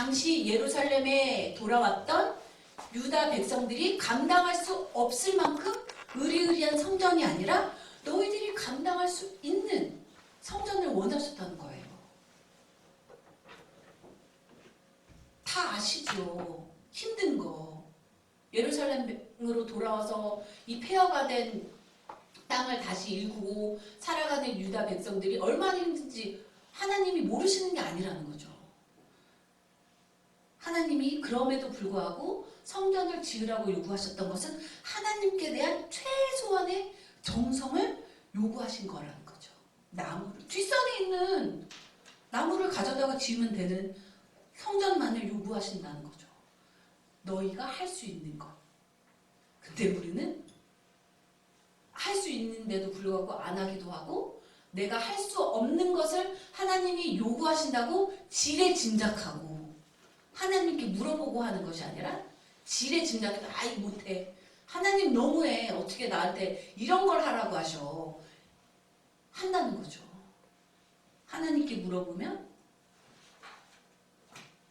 당시 예루살렘에 돌아왔던 유다 백성들이 감당할 수 없을 만큼 으리으리한 성전이 아니라 너희들이 감당할 수 있는 성전을 원하셨다는 거예요. 다 아시죠? 힘든 거. 예루살렘으로 돌아와서 이 폐허가 된 땅을 다시 일구고 살아가는 유다 백성들이 얼마나 힘든지 하나님이 모르시는 게 아니라는 거죠. 하나님이 그럼에도 불구하고 성전을 지으라고 요구하셨던 것은 하나님께 대한 최소한의 정성을 요구하신 거라는 거죠. 나무를, 뒷산에 있는 나무를 가져다가 지으면 되는 성전만을 요구하신다는 거죠. 너희가 할 수 있는 것. 근데 우리는 할 수 있는데도 불구하고 안 하기도 하고, 내가 할 수 없는 것을 하나님이 요구하신다고 지레짐작하고 하나님께 물어보고 하는 것이 아니라 지레짐작해서 아이 못해, 하나님 너무해, 어떻게 나한테 이런 걸 하라고 하셔, 한다는 거죠. 하나님께 물어보면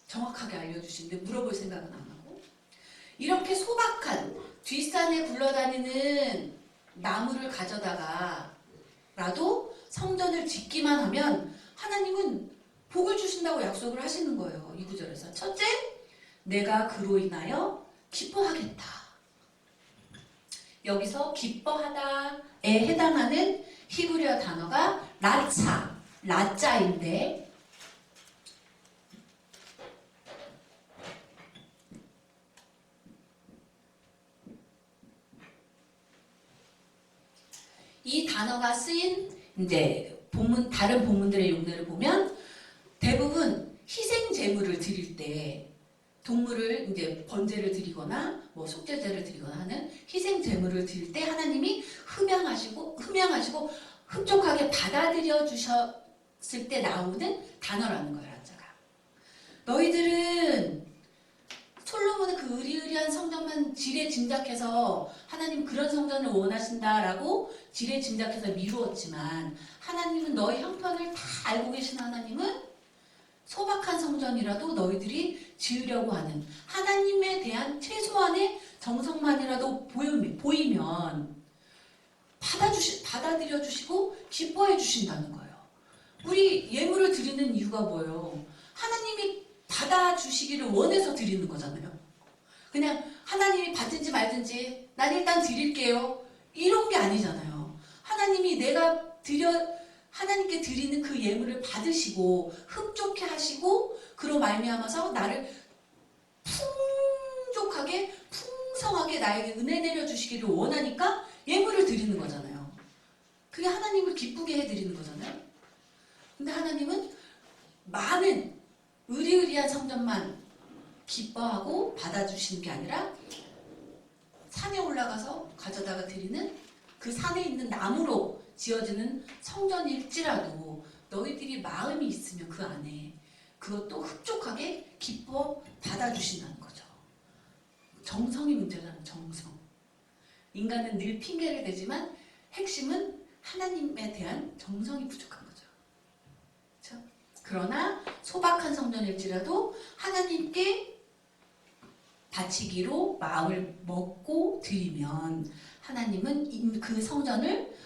정확하게 알려주시는데 물어볼 생각은 안 하고, 이렇게 소박한 뒷산에 굴러다니는 나무를 가져다가 라도 성전을 짓기만 하면 하나님은 복을 주신다고 약속을 하시는 거예요. 이 구절에서 첫째, 내가 그로 인하여 기뻐하겠다. 여기서 기뻐하다에 해당하는 히브리어 단어가 라짜인데, 이 단어가 쓰인 이제 다른 본문들의 용례를 보면 대부분 희생 제물을 드릴 때, 동물을 이제 번제를 드리거나 뭐 속죄제를 드리거나 하는 희생 제물을 드릴 때 하나님이 흠양하시고 흡족하게 받아들여 주셨을 때 나오는 단어라는 거예요. 라짜가. 너희들은 솔로몬의 그 으리으리한 성전만 지레짐작해서 하나님 그런 성전을 원하신다라고 지레짐작해서 미루었지만, 하나님은 너희 형편을 다 알고 계신 하나님은 소박한 성전이라도 너희들이 지으려고 하는 하나님에 대한 최소한의 정성만이라도 보이면 받아들여 주시고 기뻐해 주신다는 거예요. 우리 예물을 드리는 이유가 뭐예요? 하나님이 받아주시기를 원해서 드리는 거잖아요. 그냥 하나님이 받든지 말든지 난 일단 드릴게요, 이런 게 아니잖아요. 하나님이 내가 하나님께 드리는 그 예물을 받으시고 흡족해 하시고 그로 말미암아서 나를 풍족하게 풍성하게 나에게 은혜 내려주시기를 원하니까 예물을 드리는 거잖아요. 그게 하나님을 기쁘게 해드리는 거잖아요. 근데 하나님은 많은 으리으리한 성전만 기뻐하고 받아주시는 게 아니라 산에 올라가서 가져다가 드리는 그 산에 있는 나무로 지어지는 성전일지라도 너희들이 마음이 있으면 그 안에 그것도 흡족하게 기뻐 받아주신다는 거죠. 정성이 문제라는 정성. 인간은 늘 핑계를 대지만 핵심은 하나님에 대한 정성이 부족한 거죠. 그렇죠? 그러나 소박한 성전일지라도 하나님께 바치기로 마음을 먹고 드리면 하나님은 그 성전을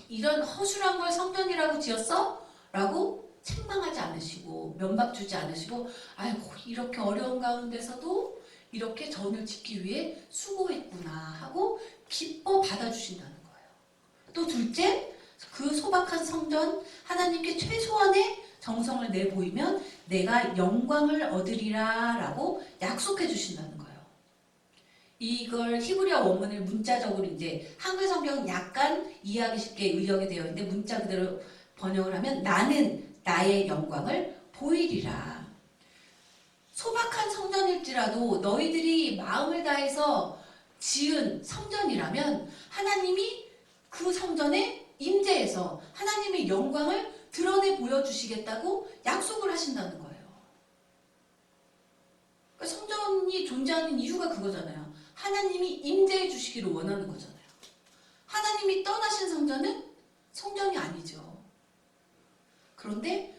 이런 허술한 걸 성전이라고 지었어? 라고 책망하지 않으시고 면박 주지 않으시고, 아이고 이렇게 어려운 가운데서도 이렇게 전을 짓기 위해 수고했구나 하고 기뻐 받아주신다는 거예요. 또 둘째, 그 소박한 성전 하나님께 최소한의 정성을 내보이면 내가 영광을 얻으리라 라고 약속해 주신다는 거예요. 이걸 히브리어 원문을 문자적으로 이제 한글 성경은 약간 이해하기 쉽게 의역이 되어 있는데 문자 그대로 번역을 하면 나는 나의 영광을 보이리라. 소박한 성전일지라도 너희들이 마음을 다해서 지은 성전이라면 하나님이 그 성전에 임재해서 하나님의 영광을 드러내 보여주시겠다고 약속을 하신다는 거예요. 그러니까 성전이 존재하는 이유가 그거잖아요. 하나님이 임재해 주시기를 원하는 거잖아요. 하나님이 떠나신 성전은 성전이 아니죠. 그런데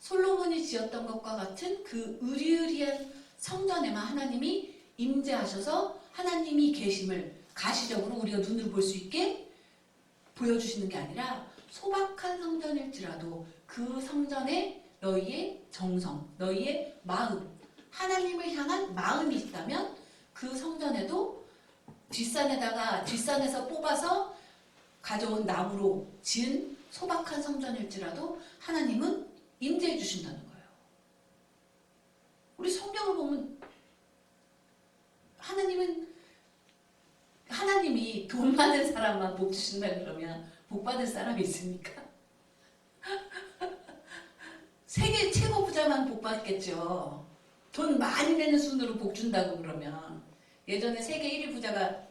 솔로몬이 지었던 것과 같은 그 으리으리한 성전에만 하나님이 임재하셔서 하나님이 계심을 가시적으로 우리가 눈으로 볼 수 있게 보여주시는 게 아니라 소박한 성전일지라도 그 성전에 너희의 정성, 너희의 마음, 하나님을 향한 마음이 있다면 그 성전에도 뒷산에서 뽑아서 가져온 나무로 지은 소박한 성전일지라도 하나님은 임재해 주신다는 거예요. 우리 성경을 보면 하나님이 돈 많은 사람만 복 주신다 그러면 복 받을 사람이 있습니까? 세계 최고 부자만 복 받겠죠. 돈 많이 내는 순으로 복 준다고 그러면 예전에 세계 1위 부자가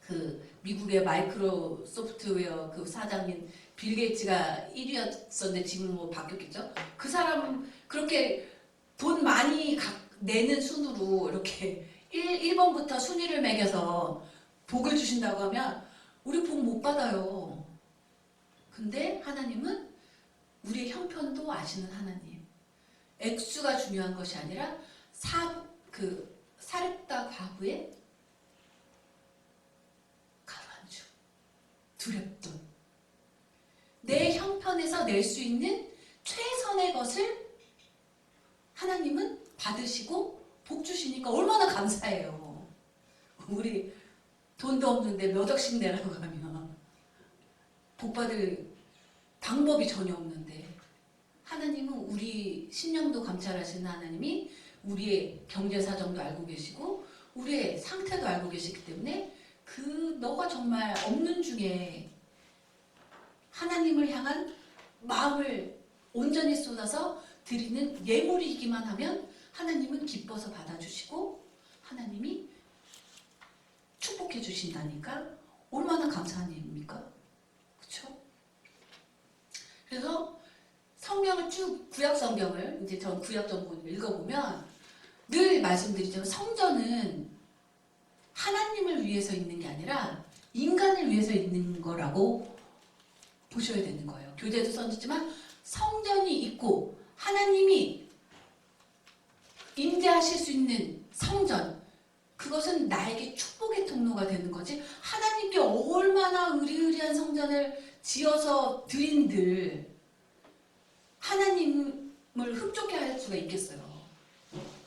그 미국의 마이크로 소프트웨어 그 사장인 빌 게이츠가 1위였었는데 지금 뭐 바뀌었겠죠? 그 사람은 그렇게 돈 많이 내는 순으로 이렇게 1번부터 순위를 매겨서 복을 주신다고 하면 우리 복 못 받아요. 근데 하나님은 우리의 형편도 아시는 하나님. 액수가 중요한 것이 아니라 사렙다 과부의 가만주, 두렵돈. 내 형편에서 낼 수 있는 최선의 것을 하나님은 받으시고 복 주시니까 얼마나 감사해요. 우리 돈도 없는데 몇 억씩 내라고 하면 복 받을 방법이 전혀 없는데 하나님은 우리 신령도 감찰하시는 하나님이 우리의 경제 사정도 알고 계시고 우리의 상태도 알고 계시기 때문에 너가 정말 없는 중에 하나님을 향한 마음을 온전히 쏟아서 드리는 예물이기만 하면 하나님은 기뻐서 받아주시고 하나님이 축복해 주신다니까 얼마나 감사한 일입니까? 그렇죠? 그래서 성경을 쭉 구약 성경을 이제 전 구약 전문을 읽어보면 늘 말씀드리지만 성전은 하나님을 위해서 있는 게 아니라 인간을 위해서 있는 거라고 보셔야 되는 거예요. 교재도 써졌지만 성전이 있고 하나님이 임재하실 수 있는 성전, 그것은 나에게 축복의 통로가 되는 거지 하나님께 얼마나 의리의리한 성전을 지어서 드린들 하나님을 흡족해 할 수가 있겠어요.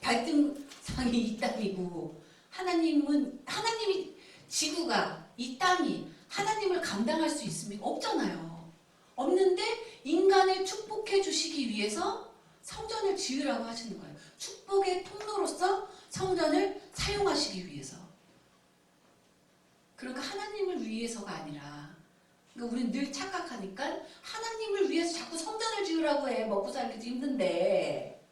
발등상이 이 땅이고 하나님이 지구가 이 땅이 하나님을 감당할 수 있습니까? 없잖아요. 없는데 인간을 축복해 주시기 위해서 성전을 지으라고 하시는 거예요. 축복의 통로로서 성전을 사용하시기 위해서. 그러니까 하나님을 위해서가 아니라 그러니까 우리는 늘 착각하니까 하나님을 위해서 자꾸 성전을 지으라고 해. 먹고 살기도 힘든데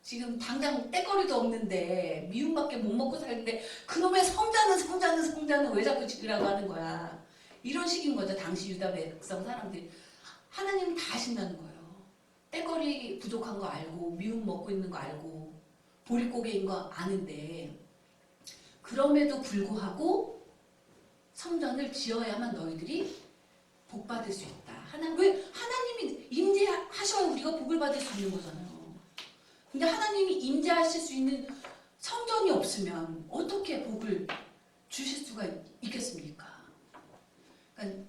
지금 당장 떼거리도 없는데 미움밖에 못 먹고 살는데 그놈의 성전은 왜 자꾸 지으라고 하는 거야. 이런 식인 거죠. 당시 유다 백성 사람들이. 하나님은 다 아신다는 거예요. 떼거리 부족한 거 알고 미움 먹고 있는 거 알고 보릿고개인 거 아는데 그럼에도 불구하고 성전을 지어야만 너희들이 복 받을 수 있다. 왜? 하나님이 임재하셔야 우리가 복을 받을 수 있는 거잖아요. 근데 하나님이 임재하실 수 있는 성전이 없으면 어떻게 복을 주실 수가 있겠습니까? 그러니까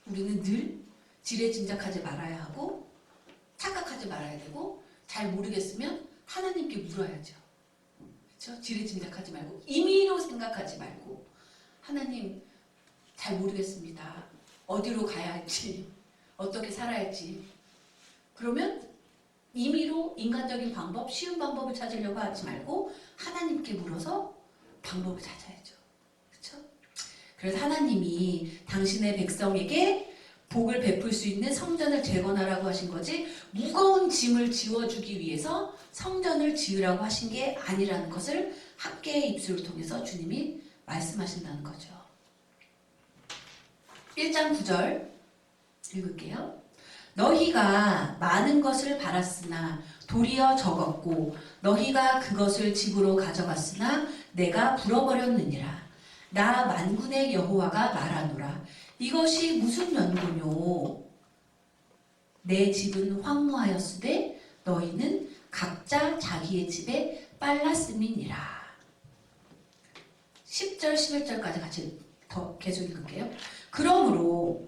우리는 늘 지레짐작하지 말아야 하고 착각하지 말아야 되고 잘 모르겠으면 하나님께 물어야죠. 그렇죠? 지레짐작하지 말고 임의로 생각하지 말고 하나님 잘 모르겠습니다. 어디로 가야 할지 어떻게 살아야 할지 그러면 임의로 인간적인 방법, 쉬운 방법을 찾으려고 하지 말고 하나님께 물어서 방법을 찾아야죠. 그렇죠? 그래서 하나님이 당신의 백성에게 복을 베풀 수 있는 성전을 재건하라고 하신 거지 무거운 짐을 지워주기 위해서 성전을 지으라고 하신 게 아니라는 것을 학계의 입술을 통해서 주님이 말씀하신다는 거죠. 1장 9절 읽을게요. 너희가 많은 것을 바랐으나 도리어 적었고 너희가 그것을 집으로 가져갔으나 내가 불어버렸느니라. 나 만군의 여호와가 말하노라. 이것이 무슨 연고뇨? 내 집은 황무하였으되 너희는 각자 자기의 집에 빨랐음이니라. 10절 11절까지 같이 더 계속 읽을게요. 그러므로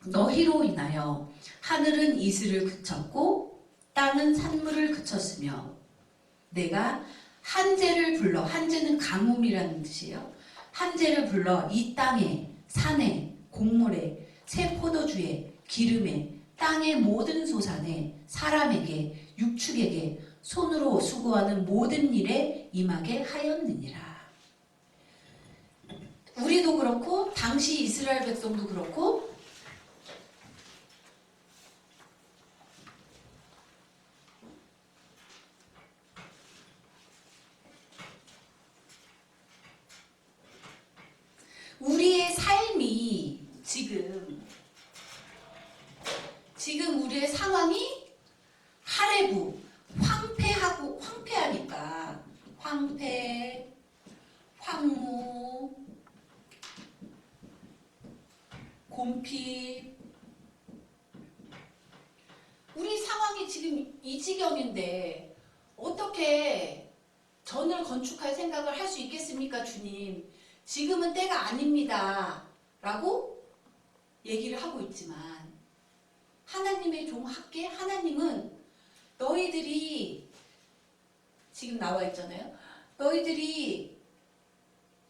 너희로 인하여 하늘은 이슬을 그쳤고 땅은 산물을 그쳤으며 내가 한재를 불러, 한재는 가뭄이라는 뜻이에요. 한재를 불러 이 땅에, 산에, 곡물에, 새 포도주에, 기름에, 땅의 모든 소산에, 사람에게, 육축에게, 손으로 수고하는 모든 일에 임하게 하였느니라. 우리도 그렇고 당시 이스라엘 백성도 그렇고 우리의 삶이 지금 우리의 상황이 하레부, 황폐하니까 황폐, 황무, 곰핍, 우리 상황이 지금 이 지경인데 어떻게 전을 건축할 생각을 할 수 있겠습니까, 주님? 지금은 때가 아닙니다 라고 얘기를 하고 있지만 하나님의 종합계 하나님은 너희들이 지금 나와 있잖아요. 너희들이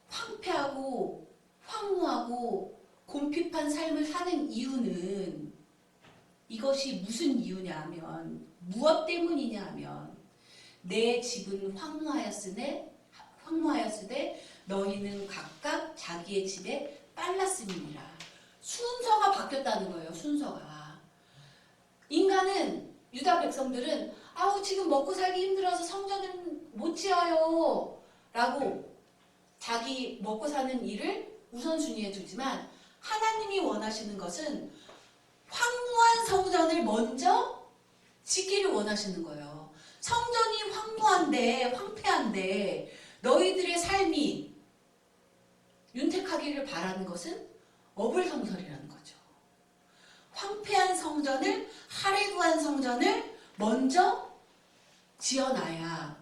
황폐하고 황무하고 곰핍한 삶을 사는 이유는 이것이 무슨 이유냐 하면 무엇 때문이냐 하면 내 집은 황무하였으되 너희는 각각 자기의 집에 빨랐음이니라. 순서가 바뀌었다는 거예요. 순서가. 인간은 유다 백성들은 아우 지금 먹고 살기 힘들어서 성전을 못 지어요 라고 자기 먹고 사는 일을 우선순위에 두지만 하나님이 원하시는 것은 황무한 성전을 먼저 짓기를 원하시는 거예요. 성전이 황무한데 황폐한데 너희들의 삶이 윤택하기를 바라는 것은 어불성설이라는 거죠. 황폐한 성전을, 하레구한 성전을 먼저 지어놔야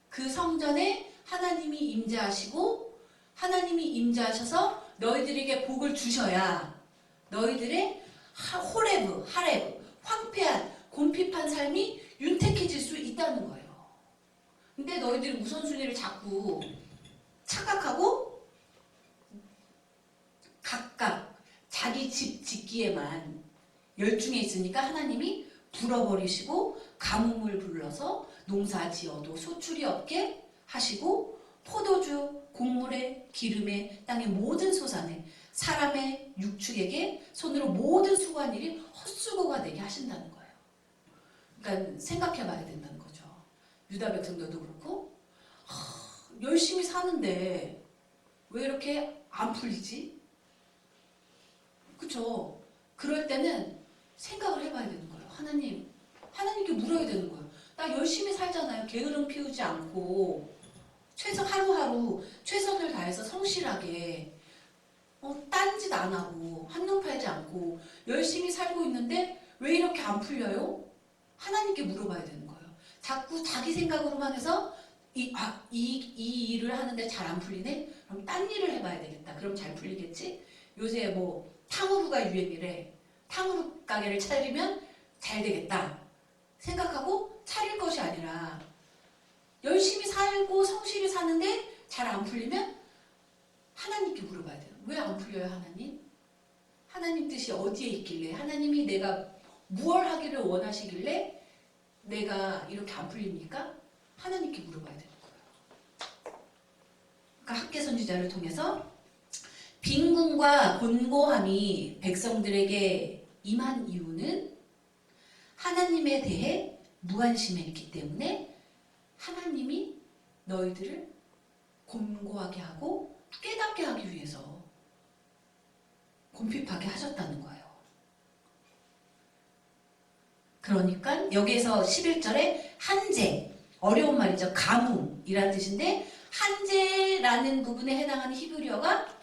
그 성전에 하나님이 임재하시고 하나님이 임재하셔서 너희들에게 복을 주셔야 너희들의 하레브, 황폐한, 곰핍한 삶이 윤택해질 수 있다는 거예요. 근데 너희들이 우선순위를 자꾸 착각하고 각각 자기 집 짓기에만 열중해 있으니까 하나님이 불어버리시고 가뭄을 불러서 농사 지어도 소출이 없게 하시고 포도주, 곡물에, 기름에, 땅의 모든 소산에 사람의 육축에게 손으로 모든 수고한 일이 헛수고가 되게 하신다는 거예요. 그러니까 생각해 봐야 된다는 거죠. 유다 백성들도 그렇고 열심히 사는데 왜 이렇게 안 풀리지? 그쵸? 그럴 때는 생각을 해봐야 되는 거예요. 하나님께 물어야 되는 거예요. 나 열심히 살잖아요. 게으름 피우지 않고 하루하루 최선을 다해서 성실하게 딴짓 안 하고 한눈 팔지 않고 열심히 살고 있는데 왜 이렇게 안 풀려요? 하나님께 물어봐야 되는 거예요. 자꾸 자기 생각으로만 해서 이 일을 하는데 잘 안 풀리네? 그럼 딴 일을 해봐야 되겠다. 그럼 잘 풀리겠지? 요새 뭐 탕후루가 유행이래. 탕후루 가게를 차리면 잘 되겠다 생각하고 차릴 것이 아니라 열심히 살고 성실히 사는데 잘 안 풀리면 하나님께 물어봐야 돼요. 왜 안 풀려요, 하나님? 하나님 뜻이 어디에 있길래? 하나님이 내가 무엇을 하기를 원하시길래 내가 이렇게 안 풀립니까? 하나님께 물어봐야 되는 거예요. 그러니까 학계 선지자를 통해서 빈궁과 곤고함이 백성들에게 임한 이유는 하나님에 대해 무관심했기 때문에 하나님이 너희들을 곤고하게 하고 깨닫게 하기 위해서 곰핍하게 하셨다는 거예요. 그러니까 여기에서 11절에 한재, 어려운 말이죠. 가뭄이라는 뜻인데 한재라는 부분에 해당하는 히브리어가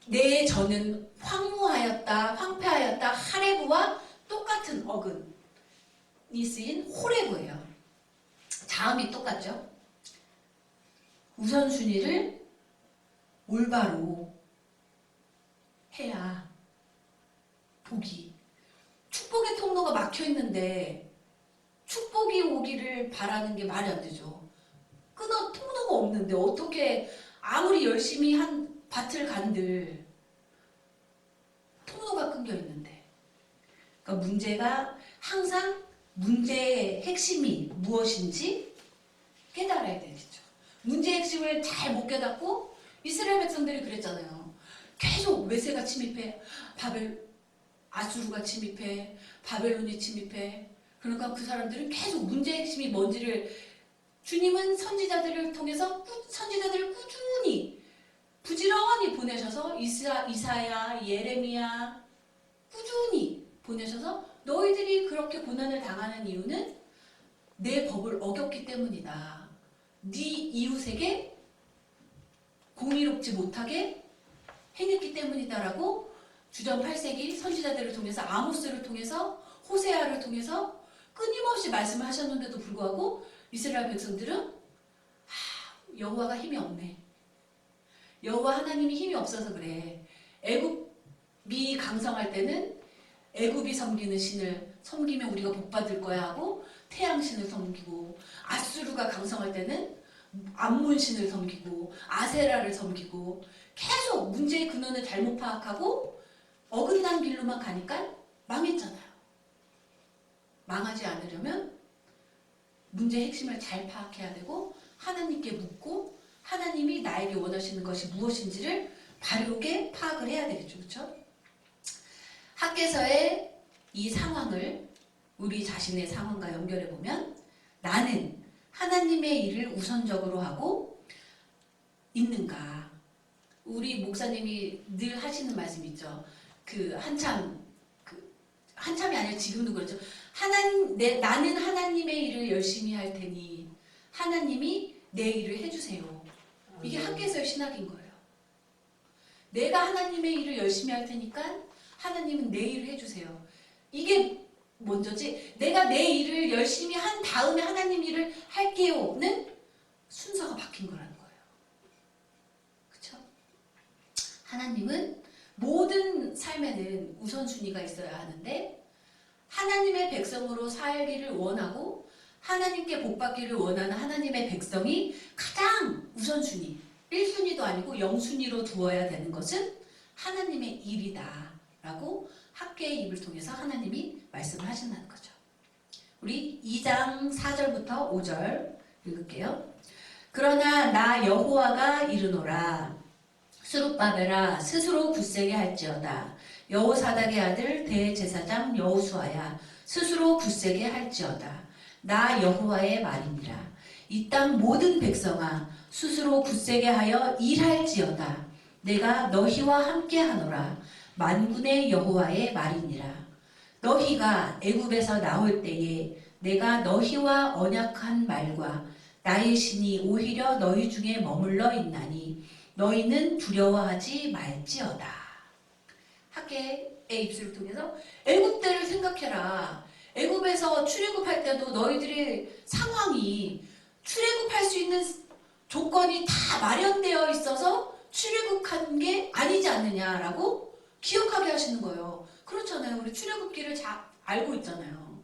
내 전은 황무하였다, 황폐하였다, 하레브와 똑같은 어근이 쓰인 호레브예요. 자음이 똑같죠. 우선순위를 올바로 해야 복이, 축복의 통로가 막혀 있는데 축복이 오기를 바라는 게 말이 안 되죠. 통로가 없는데 어떻게 아무리 열심히 한 밭을 간들 통로가 끊겨 있는데. 그러니까 문제가 항상 문제의 핵심이 무엇인지 깨달아야 되겠죠. 문제의 핵심을 잘 못 깨닫고 이스라엘 백성들이 그랬잖아요. 계속 메세가 침입해, 아수르가 침입해, 바벨론이 침입해. 그러니까 그 사람들은 계속 문제의 핵심이 뭔지를, 주님은 선지자들을 꾸준히 부지런히 보내셔서 이사야, 예레미야 꾸준히 보내셔서 너희들이 그렇게 고난을 당하는 이유는 내 법을 어겼기 때문이다. 네 이웃에게 공의롭지 못하게 행했기 때문이다라고 주전 8세기 선지자들을 통해서, 아모스를 통해서, 호세아를 통해서 끊임없이 말씀을 하셨는데도 불구하고 이스라엘 백성들은 여호와가 힘이 없네. 여호와 하나님이 힘이 없어서 그래. 애굽이 강성할 때는 애굽이 섬기는 신을 섬기면 우리가 복 받을 거야 하고 태양신을 섬기고, 아수르가 강성할 때는 암몬 신을 섬기고 아세라를 섬기고, 계속 문제의 근원을 잘못 파악하고 어긋난 길로만 가니까 망했잖아요. 망하지 않으려면 문제의 핵심을 잘 파악해야 되고 하나님께 묻고 하나님이 나에게 원하시는 것이 무엇인지를 바르게 파악을 해야 되겠죠. 그렇죠? 학개서의 이 상황을 우리 자신의 상황과 연결해 보면, 나는 하나님의 일을 우선적으로 하고 있는가? 우리 목사님이 늘 하시는 말씀 있죠. 한참이 아니라 지금도 그렇죠. 나는 하나님의 일을 열심히 할 테니 하나님이 내 일을 해주세요. 이게 학개서의 신학인 거예요. 내가 하나님의 일을 열심히 할 테니까 하나님은 내 일을 해주세요. 이게 먼저지, 내가 내 일을 열심히 한 다음에 하나님 일을 할게요는 순서가 바뀐 거라는 거예요. 그렇죠? 하나님은 모든 삶에는 우선순위가 있어야 하는데, 하나님의 백성으로 살기를 원하고 하나님께 복받기를 원하는 하나님의 백성이 가장 우선순위, 1순위도 아니고 0순위로 두어야 되는 것은 하나님의 일이다 라고 학개의 입을 통해서 하나님이 말씀을 하신다는 거죠. 우리 2장 4절부터 5절 읽을게요. 그러나 나 여호와가 이르노라. 스룹바벨아 스스로 굳세게 할지어다. 여호사닥의 아들 대제사장 여호수아야 스스로 굳세게 할지어다. 나 여호와의 말이니라. 이 땅 모든 백성아 스스로 굳세게 하여 일할지어다. 내가 너희와 함께하노라. 만군의 여호와의 말이니라. 너희가 애굽에서 나올 때에 내가 너희와 언약한 말과 나의 신이 오히려 너희 중에 머물러 있나니 너희는 두려워하지 말지어다. 학개의 입술을 통해서 애굽 때를 생각해라. 애굽에서 출애굽할 때도 너희들의 상황이 출애굽할 수 있는 조건이 다 마련되어 있어서 출애굽한 게 아니지 않느냐라고 기억하게 하시는 거예요. 그렇잖아요. 우리 출애굽기를 알고 있잖아요.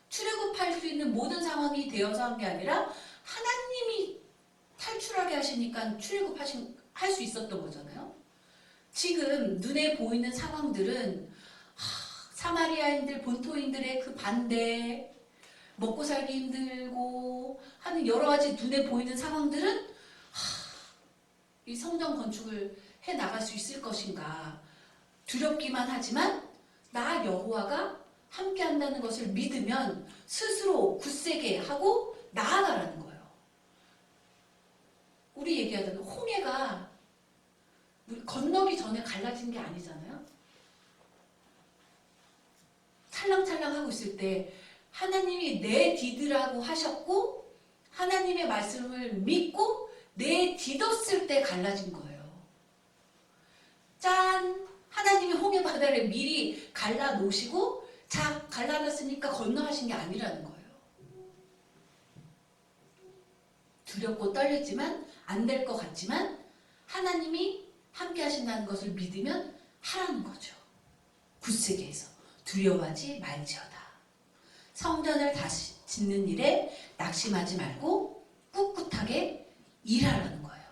출애굽할 수 있는 모든 상황이 되어서 한 게 아니라 하나님이 탈출하게 하시니까 할 수 있었던 거잖아요. 지금 눈에 보이는 상황들은 사마리아인들, 본토인들의 그 반대, 먹고 살기 힘들고 하는 여러 가지 눈에 보이는 상황들은 이 성전 건축을 해 나갈 수 있을 것인가 두렵기만 하지만, 나 여호와가 함께 한다는 것을 믿으면 스스로 굳세게 하고 나아가라는 거예요. 우리 얘기하던 홍해가 건너기 전에 갈라진 게 아니잖아요. 찰랑찰랑 하고 있을 때 하나님이 내디드라고 하셨고 하나님의 말씀을 믿고 내디뎠을 때 갈라진 거예요. 짠! 하나님이 홍해 바다를 미리 갈라 놓으시고 자, 갈라놨으니까 건너하신 게 아니라는 거예요. 두렵고 떨렸지만 안 될 것 같지만 하나님이 함께 하신다는 것을 믿으면 하라는 거죠. 굳세게 해서 두려워하지 말지어다. 성전을 다시 짓는 일에 낙심하지 말고 꿋꿋하게 일하라는 거예요.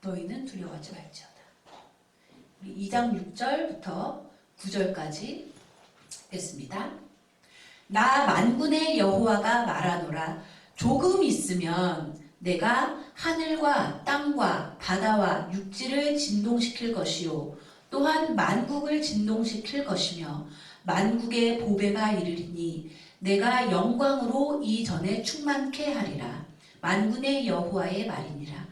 너희는 두려워하지 말지어다. 2장 6절부터 9절까지 읽겠습니다. 나 만군의 여호와가 말하노라. 조금 있으면 내가 하늘과 땅과 바다와 육지를 진동시킬 것이요 또한 만국을 진동시킬 것이며 만국의 보배가 이르리니 내가 영광으로 이전에 충만케 하리라. 만군의 여호와의 말이니라.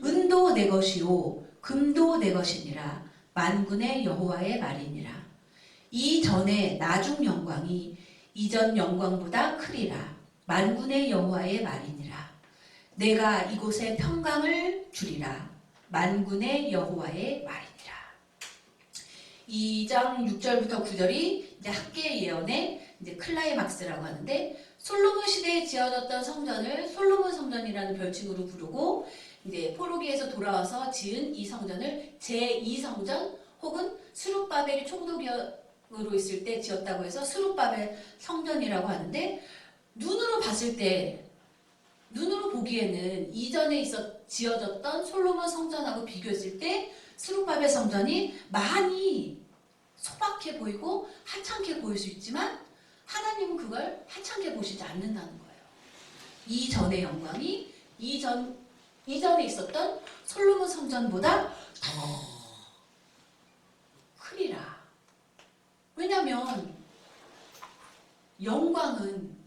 은도 내 것이요 금도 내 것이니라. 만군의 여호와의 말이니라. 이전에 나중 영광이 이전 영광보다 크리라. 만군의 여호와의 말이니라. 내가 이곳에 평강을 주리라. 만군의 여호와의 말이니라. 2장 6절부터 9절이 이제 학계의 예언의 이제 클라이막스라고 하는데 솔로몬 시대에 지어졌던 성전을 솔로몬 성전이라는 별칭으로 부르고 이제 포로기에서 돌아와서 지은 이 성전을 제2성전 혹은 스룹바벨이 총독으로 있을 때 지었다고 해서 스룹바벨 성전이라고 하는데 눈으로 봤을 때 눈으로 보기에는 이전에 지어졌던 솔로몬 성전하고 비교했을 때 스룹바벨 성전이 많이 소박해 보이고 하찮게 보일 수 있지만 하나님은 그걸 하찮게 보시지 않는다는 거예요. 이전의 영광이 이전에 있었던 솔로몬 성전보다 더 크리라. 왜냐하면 영광은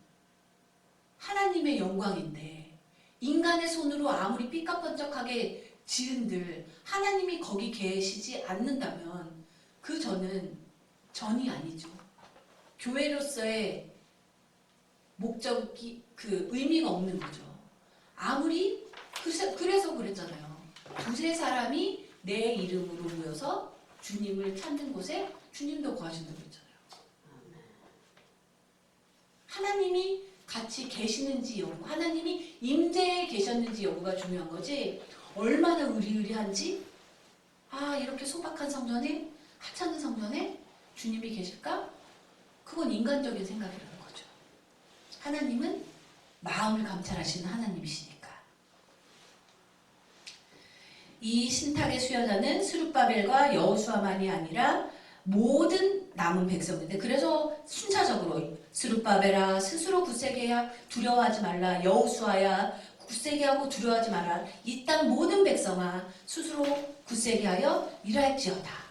하나님의 영광인데 인간의 손으로 아무리 삐까뻔쩍하게 지은들 하나님이 거기 계시지 않는다면 그 전이 아니죠. 교회로서의 목적이 그 의미가 없는 거죠. 아무리 그래서 그랬잖아요. 두세 사람이 내 이름으로 모여서 주님을 찾는 곳에 주님도 거하신다고 했잖아요. 하나님이 같이 계시는지 여부, 하나님이 임재에 계셨는지 여부가 중요한 거지 얼마나 의리의리한지 이렇게 소박한 성전에 하찮은 성전에 주님이 계실까? 그건 인간적인 생각이라는 거죠. 하나님은 마음을 감찰하시는 하나님이시니까. 이 신탁의 수여자는 스룹바벨과 여호수아만이 아니라 모든 남은 백성인데 그래서 순차적으로 스룹바벨아 스스로 굳세게 해야 두려워하지 말라. 여호수아야 굳세게 하고 두려워하지 마라. 이 땅 모든 백성아 스스로 굳세게 하여 일할지어다.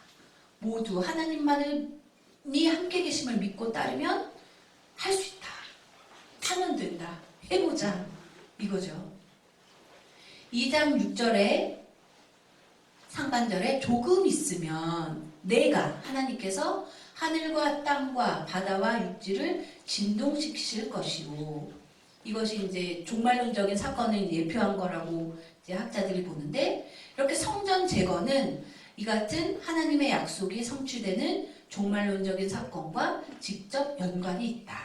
모두 하나님만이 함께 계심을 믿고 따르면 할 수 있다. 하면 된다. 해보자. 이거죠. 2장 6절에 상반절에 조금 있으면 내가 하나님께서 하늘과 땅과 바다와 육지를 진동시키실 것이고 이것이 이제 종말론적인 사건을 예표한 거라고 이제 학자들이 보는데 이렇게 성전 재건은 이 같은 하나님의 약속이 성취되는 종말론적인 사건과 직접 연관이 있다.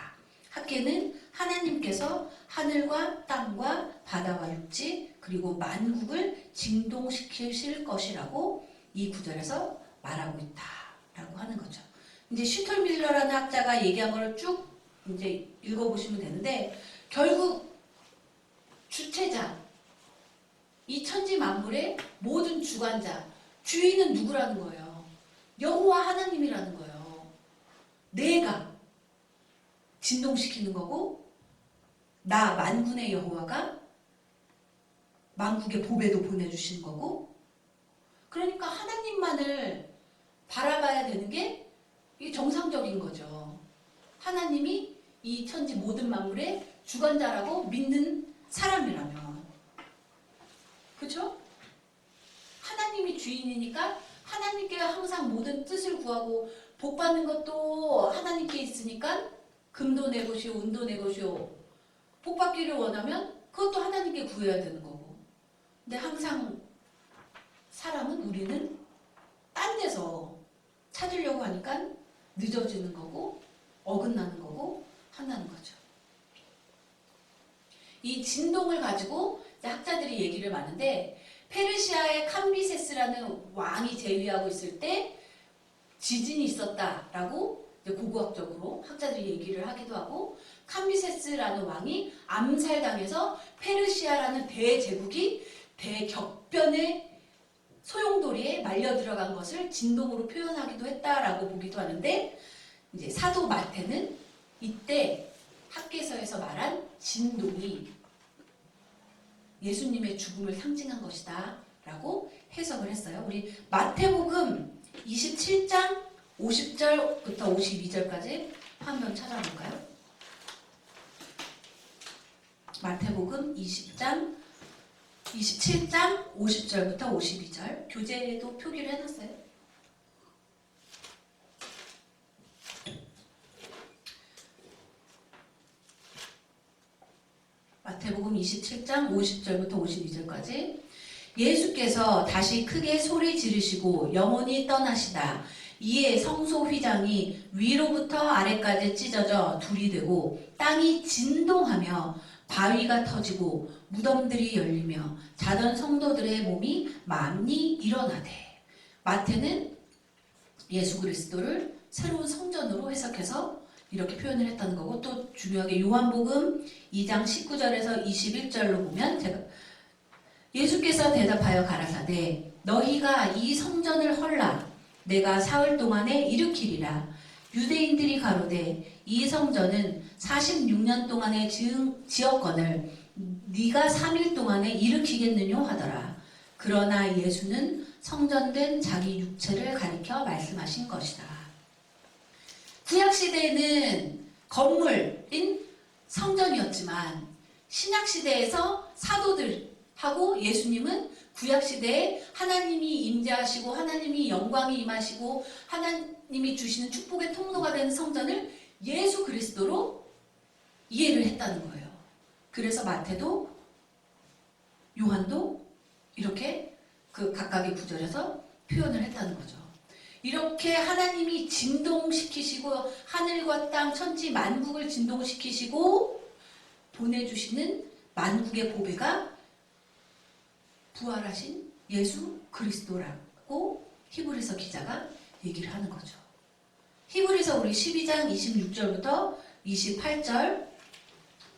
학계는 하나님께서 하늘과 땅과 바다와 육지 그리고 만국을 진동시키실 것이라고 이 구절에서 말하고 있다라고 하는 거죠. 이제 슈털밀러라는 학자가 얘기한 걸 쭉 이제 읽어보시면 되는데 결국 주체자, 이 천지 만물의 모든 주관자, 주인은 누구라는 거예요? 여호와 하나님이라는 거예요. 내가 진동시키는 거고 나 만군의 여호와가 만국의 보배도 보내주신 거고 그러니까 하나님만을 바라봐야 되는 게 이게 정상적인 거죠. 하나님이 이 천지 모든 만물의 주관자라고 믿는 사람이라면 그렇죠? 하나님이 주인이니까 하나님께 항상 모든 뜻을 구하고 복 받는 것도 하나님께 있으니까 금도 내 것이요 은도 내 것이요 복 받기를 원하면 그것도 하나님께 구해야 되는 거고 근데 항상 사람은 우리는 딴 데서 찾으려고 하니까 늦어지는 거고 어긋나는 거고 한다는 거죠. 이 진동을 가지고 학자들이 얘기를 많은데 페르시아의 캄비세스라는 왕이 재위하고 있을 때 지진이 있었다라고 고고학적으로 학자들이 얘기를 하기도 하고, 캄비세스라는 왕이 암살당해서 페르시아라는 대제국이 대격변의 소용돌이에 말려 들어간 것을 진동으로 표현하기도 했다라고 보기도 하는데, 이제 사도 마태는 이때 학개서에서 말한 진동이 예수님의 죽음을 상징한 것이다 라고 해석을 했어요. 우리 마태복음 27장 50절부터 52절까지 한번 찾아볼까요? 마태복음 27장 50절부터 52절, 교재에도 표기를 해놨어요. 마태복음 27장 50절부터 52절까지. 예수께서 다시 크게 소리 지르시고 영원히 떠나시다. 이에 성소 휘장이 위로부터 아래까지 찢어져 둘이 되고 땅이 진동하며 바위가 터지고 무덤들이 열리며 자던 성도들의 몸이 많이 일어나되. 마태는 예수 그리스도를 새로운 성전으로 해석해서 이렇게 표현을 했다는 거고, 또 중요하게 요한복음 2장 19절에서 21절로 보면 예수께서 대답하여 가라사대 너희가 이 성전을 헐라 내가 사흘 동안에 일으키리라. 유대인들이 가로되 이 성전은 46년 동안에 지었거늘 네가 3일 동안에 일으키겠느뇨 하더라. 그러나 예수는 성전된 자기 육체를 가리켜 말씀하신 것이다. 구약시대에는 건물인 성전이었지만 신약시대에서 사도들하고 예수님은 구약시대에 하나님이 임재하시고 하나님이 영광이 임하시고 하나님이 주시는 축복의 통로가 되는 성전을 예수 그리스도로 이해를 했다는 거예요. 그래서 마태도 요한도 이렇게 그 각각의 구절에서 표현을 했다는 거죠. 이렇게 하나님이 진동시키시고 하늘과 땅 천지 만국을 진동시키시고 보내주시는 만국의 보배가 부활하신 예수 그리스도라고 히브리서 기자가 얘기를 하는 거죠. 히브리서 우리 12장 26절부터 28절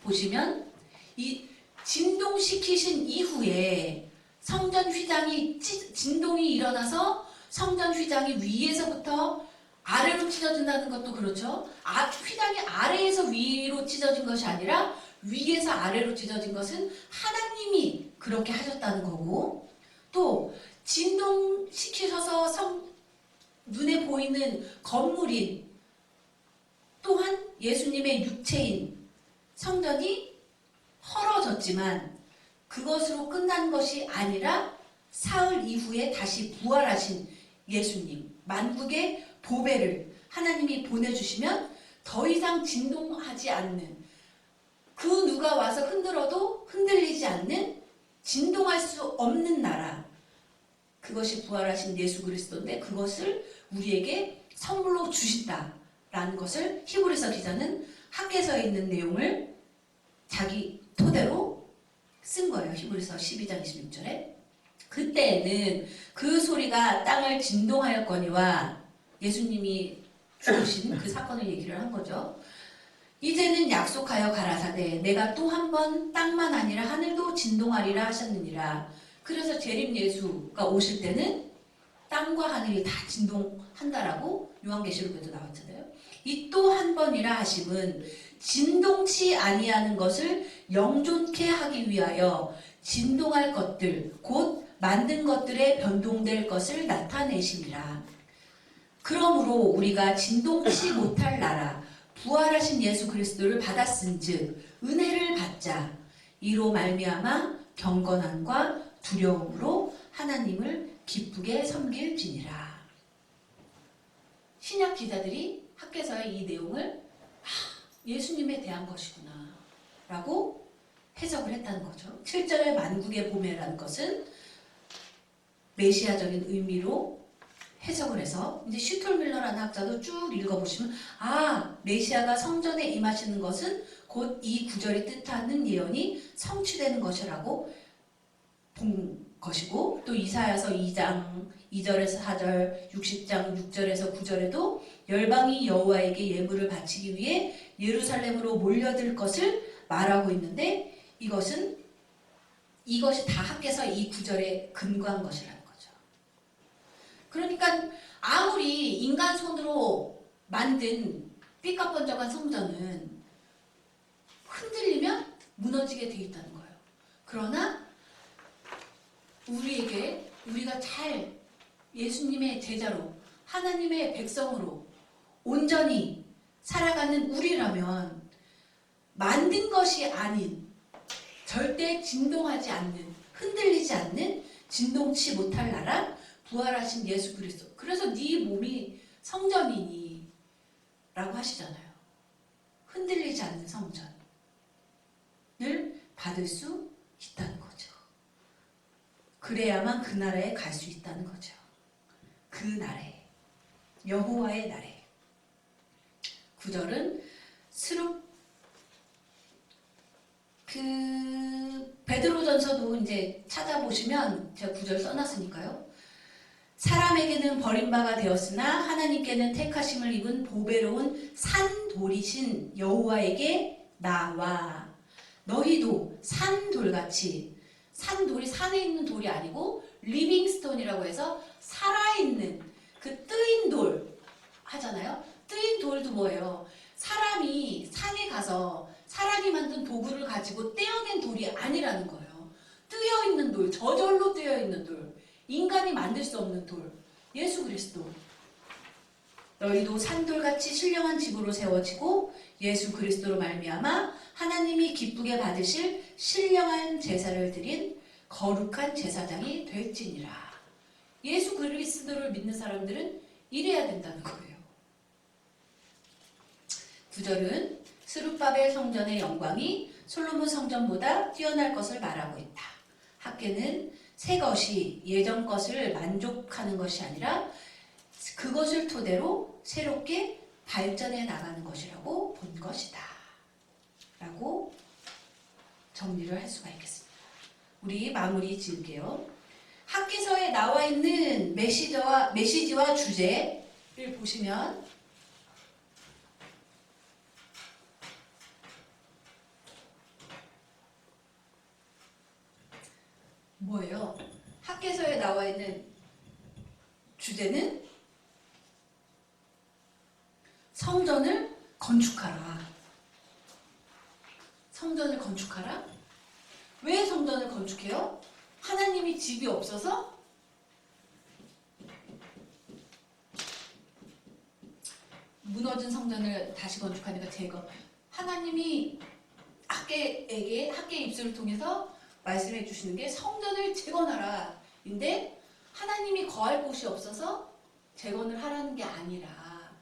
보시면 이 진동시키신 이후에 성전 휘장이 진동이 일어나서 성전 휘장이 위에서부터 아래로 찢어진다는 것도 그렇죠. 휘장이 아래에서 위로 찢어진 것이 아니라 위에서 아래로 찢어진 것은 하나님이 그렇게 하셨다는 거고, 또 진동시키셔서 눈에 보이는 건물인 또한 예수님의 육체인 성전이 헐어졌지만 그것으로 끝난 것이 아니라 사흘 이후에 다시 부활하신 예수님, 만국의 보배를 하나님이 보내주시면 더 이상 진동하지 않는, 그 누가 와서 흔들어도 흔들리지 않는, 진동할 수 없는 나라, 그것이 부활하신 예수 그리스도인데 그것을 우리에게 선물로 주신다라는 것을 히브리서 기자는 학개서에 있는 내용을 자기 토대로 쓴 거예요. 히브리서 12장 26절에. 그때는 그 소리가 땅을 진동하였거니와 예수님이 죽으신 그 사건을 얘기를 한 거죠. 이제는 약속하여 가라사대 내가 또 한 번 땅만 아니라 하늘도 진동하리라 하셨느니라. 그래서 재림 예수가 오실 때는 땅과 하늘이 다 진동한다라고 요한계시록에도 나왔잖아요. 이 또 한 번이라 하심은 진동치 아니하는 것을 영존케 하기 위하여 진동할 것들 곧 만든 것들에 변동될 것을 나타내심이라. 그러므로 우리가 진동치 못할 나라 부활하신 예수 그리스도를 받았은즉 은혜를 받자. 이로 말미암아 경건함과 두려움으로 하나님을 기쁘게 섬길지니라. 신약 기자들이 학개서의 이 내용을 예수님에 대한 것이구나 라고 해석을 했다는 거죠. 7절의 만국의 보배라는 것은 메시아적인 의미로 해석을 해서 이제 슈톨밀러라는 학자도 쭉 읽어보시면 메시아가 성전에 임하시는 것은 곧 이 구절이 뜻하는 예언이 성취되는 것이라고 본 것이고, 또 이사야서 2장 2절에서 4절, 60장 6절에서 9절에도 열방이 여호와에게 예물을 바치기 위해 예루살렘으로 몰려들 것을 말하고 있는데, 이것이 다 합해서 이 구절에 근거한 것이라는 거죠. 그러니까 아무리 인간 손으로 만든 삐까뻔쩍한 성전은 흔들리면 무너지게 되어 있다는 거예요. 그러나 우리가 잘 예수님의 제자로 하나님의 백성으로 온전히 살아가는 우리라면 만든 것이 아닌, 절대 진동하지 않는, 흔들리지 않는, 진동치 못할 나라 부활하신 예수 그리스도. 그래서 네 몸이 성전이니 라고 하시잖아요. 흔들리지 않는 성전을 받을 수 있다는 거죠. 그래야만 그 나라에 갈 수 있다는 거죠. 그 나라에, 여호와의 나라에. 9절은 베드로전서도 이제 찾아보시면 제가 9절 써놨으니까요. 사람에게는 버림바가 되었으나 하나님께는 택하심을 입은 보배로운 산돌이신 여호와에게 나와 너희도 산돌같이, 산돌이 산에 있는 돌이 아니고 리빙스톤이라고 해서 살아있는 그 뜨인 돌 하잖아요. 뜨인 돌도 뭐예요? 사람이 산에 가서 사람이 만든 도구를 가지고 떼어낸 돌이 아니라는 거예요. 뜨여있는 돌, 저절로 뜨여있는 돌, 인간이 만들 수 없는 돌, 예수 그리스도. 너희도 산돌같이 신령한 집으로 세워지고 예수 그리스도로 말미암아 하나님이 기쁘게 받으실 신령한 제사를 드린 거룩한 제사장이 될지니라. 예수 그리스도를 믿는 사람들은 이래야 된다는 거예요. 9절은 스룹바벨 성전의 영광이 솔로몬 성전보다 뛰어날 것을 말하고 있다. 학계는 새 것이 예전 것을 만족하는 것이 아니라 그것을 토대로 새롭게 발전해 나가는 것이라고 본 것이다 라고 정리를 할 수가 있겠습니다. 우리 마무리 지을게요. 학기서에 나와 있는 메시지와 주제를 보시면 뭐예요? 학계서에 나와 있는 주제는 성전을 건축하라. 성전을 건축하라? 왜 성전을 건축해요? 하나님이 집이 없어서? 무너진 성전을 다시 건축하니까 제거. 하나님이 학계의 입술을 통해서 말씀해 주시는 게 성전을 재건하라 인데, 하나님이 거할 곳이 없어서 재건을 하라는 게 아니라,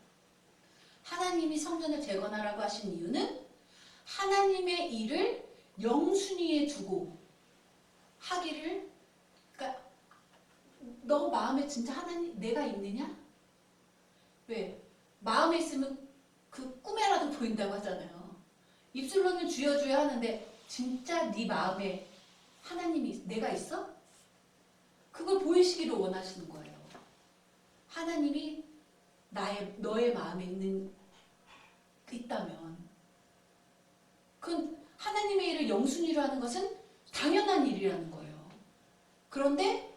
하나님이 성전을 재건하라고 하신 이유는 하나님의 일을 영순위에 두고 하기를, 그러니까 너 마음에 진짜 하나님 내가 있느냐? 왜? 마음에 있으면 그 꿈에라도 보인다고 하잖아요. 입술로는 주여 주여 하는데 진짜 네 마음에 하나님이 내가 있어? 그걸 보이시기를 원하시는 거예요. 하나님이 너의 마음에 있다면, 그건 하나님의 일을 영순위로 하는 것은 당연한 일이라는 거예요. 그런데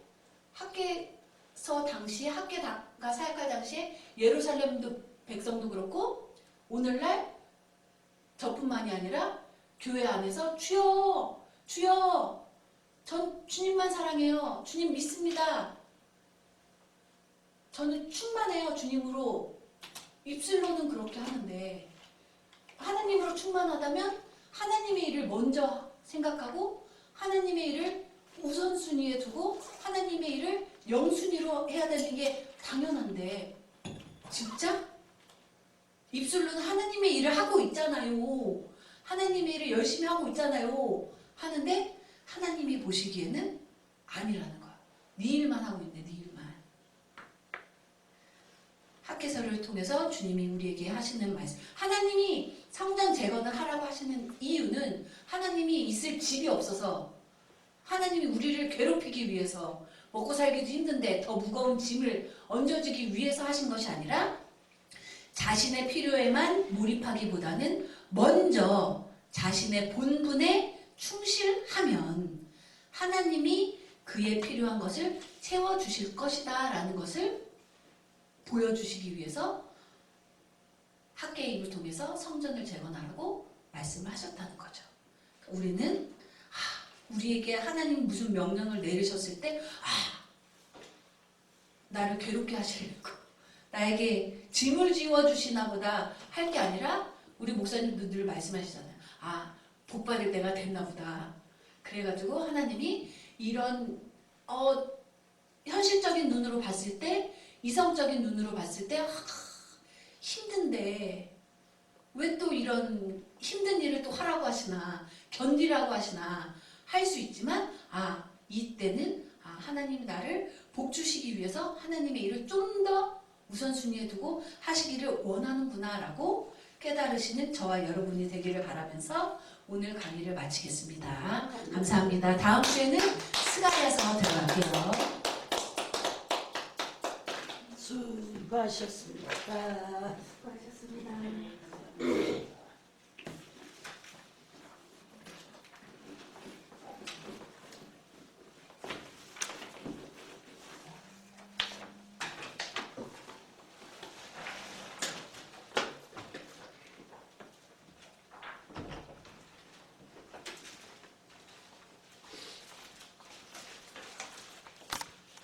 학계서 당시, 학계가 사역할 당시에 예루살렘도 백성도 그렇고 오늘날 저뿐만이 아니라 교회 안에서 주여 주여 전 주님만 사랑해요. 주님 믿습니다. 저는 충만해요. 주님으로. 입술로는 그렇게 하는데, 하나님으로 충만하다면 하나님의 일을 먼저 생각하고 하나님의 일을 우선순위에 두고 하나님의 일을 영순위로 해야 되는 게 당연한데, 진짜? 입술로는 하나님의 일을 하고 있잖아요. 하나님의 일을 열심히 하고 있잖아요. 하는데 하나님이 보시기에는 아니라는 거야. 네 일만 하고 있네, 네 일만. 통해서 주님이 우리에게 하시는 말씀. 하나님이 성전 재건을 하라고 하시는 이유는 하나님이 있을 집이 없어서, 하나님이 우리를 괴롭히기 위해서, 먹고 살기도 힘든데 더 무거운 짐을 얹어주기 위해서 하신 것이 아니라 자신의 필요에만 몰입하기보다는 먼저 자신의 본분에 충실하면 하나님이 그의 필요한 것을 채워주실 것이다 라는 것을 보여주시기 위해서 학개입을 통해서 성전을 재건하라고 말씀을 하셨다는 거죠. 우리는 우리에게 하나님 무슨 명령을 내리셨을 때 나를 괴롭게 하시려고 나에게 짐을 지워주시나 보다 할 게 아니라 우리 목사님도 늘 말씀하시잖아요. 복 받을 때가 됐나 보다. 그래가지고 하나님이 이런 현실적인 눈으로 봤을 때, 이성적인 눈으로 봤을 때 힘든데 왜 또 이런 힘든 일을 또 하라고 하시나, 견디라고 하시나 할 수 있지만 이때는 하나님이 나를 복 주시기 위해서 하나님의 일을 좀 더 우선순위에 두고 하시기를 원하는구나 라고 깨달으시는 저와 여러분이 되기를 바라면서 오늘 강의를 마치겠습니다. 감사합니다. 다음 주에는 스가랴서 들어갈게요. 수고하셨습니다.